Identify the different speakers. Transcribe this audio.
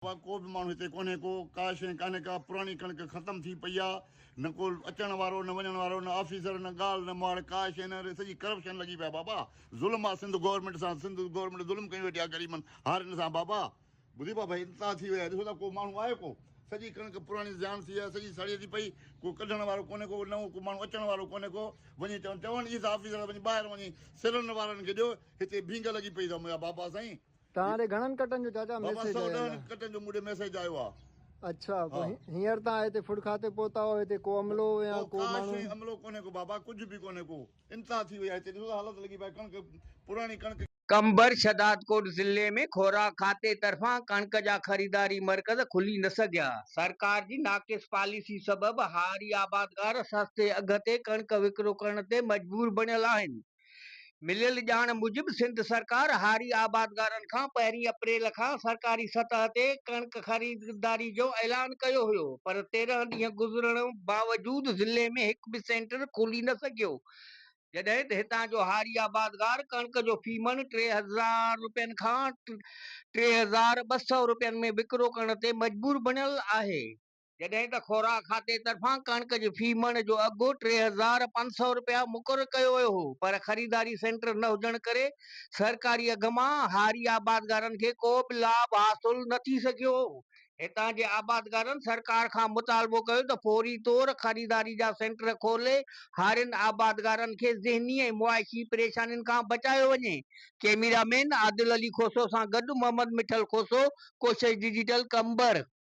Speaker 1: को भी माण्हू हिते कोन्हे को, का शइ कान्हे का, पुराणी कणिक ख़तम थी पई आहे, न को अचण वारो न वञण वारो, न ऑफिसर न ॻाल्हि न माड़, का शइ न, सॼी करप्शन लॻी पिया बाबा। ज़ुल्म आहे सिंध गवर्नमेंट सां, सिंध गवर्नमेंट ज़ुल्म कई वेठी आहे ग़रीबनि हारियुनि सां बाबा। ॿुधी पा भाई, इंतिहा थी विया, ॾिसो था को माण्हू आहे को, सॼी कणिक पुराणी ज़ान थी आहे, सॼी सड़े थी पई, को कढण वारो कोन्हे को, नओं को माण्हू अचण वारो कोन्हे को, वञी चवनि ई था ऑफिसर वञी ॿाहिरि वञी सिलण वारनि खे ॾियो, हिते भींग लॻी पई अथव मुंहिंजा बाबा साईं।
Speaker 2: तव्हां ॾे घणनि कटनि जो चाचा
Speaker 1: बाबा
Speaker 2: मैसेज आयल
Speaker 1: 110
Speaker 2: आहे?
Speaker 1: कटनि जो मूं ॾे मैसेज आयो आहे।
Speaker 2: अच्छा, हींअर तव्हां हिते फुड खाते पहुता हो, हिते को अमलो या को माण्हू?
Speaker 1: अमलो कोन्हे को बाबा, कुछ भी कोन्हे को, इंतिहा थी वई आहे हिते। ॾिसो हालत लॻी पई कणिक, पुराणी कणिक।
Speaker 3: कंबर शहदादकोट जिले में खोराक खाते तरफा कणक जा खरीदारी मरकज खुली न सघिया। सरकार जी नाक़िस पॉलिसी सबब हारी आबादगार सस्ते अघ ते कणक विकिरो करण ते मजबूर बणियल आहिनि। मिलियल ॼाण मुजिब सिंध सरकार हारी आबादगारनि खां 1 अप्रैल खां सरकारी सतह ते कणक खरीदारी जो ऐलान कयो हुयो, पर 13 ॾींहं गुज़रण बावजूद जिले में हिकु बि सेंटर खुली न सघियो, जॾहिं त हितां जो हारी आबादगार कणक जो फी मण 3000 रुपयनि खां 3200 रुपयनि में विकिरो करण ते मजबूर बणियल आहे, जॾहिं त खोराक खाते तरफां कणक जी फी मण जो अघु 3500 रुपया मुक़ररु कयो वियो हो, पर ख़रीदारी सेंटर न हुजण करे सरकारी अघ मां हारी आबादगारनि खे को बि लाभ हासिल न थी सघियो। हितां जे आबादगारनि सरकार खां मुतालबो कयो त फौरी तौर ख़रीदारी जा सेंटर खोले हारियुनि आबादगारनि खे ज़हनी ऐं मुआशी परेशानियुनि खां बचायो वञे। कैमरामैन आदिल अली खोसो सां गॾु मोहम्मद मिठल खोसो, कोशिश डिजिटल कंबर।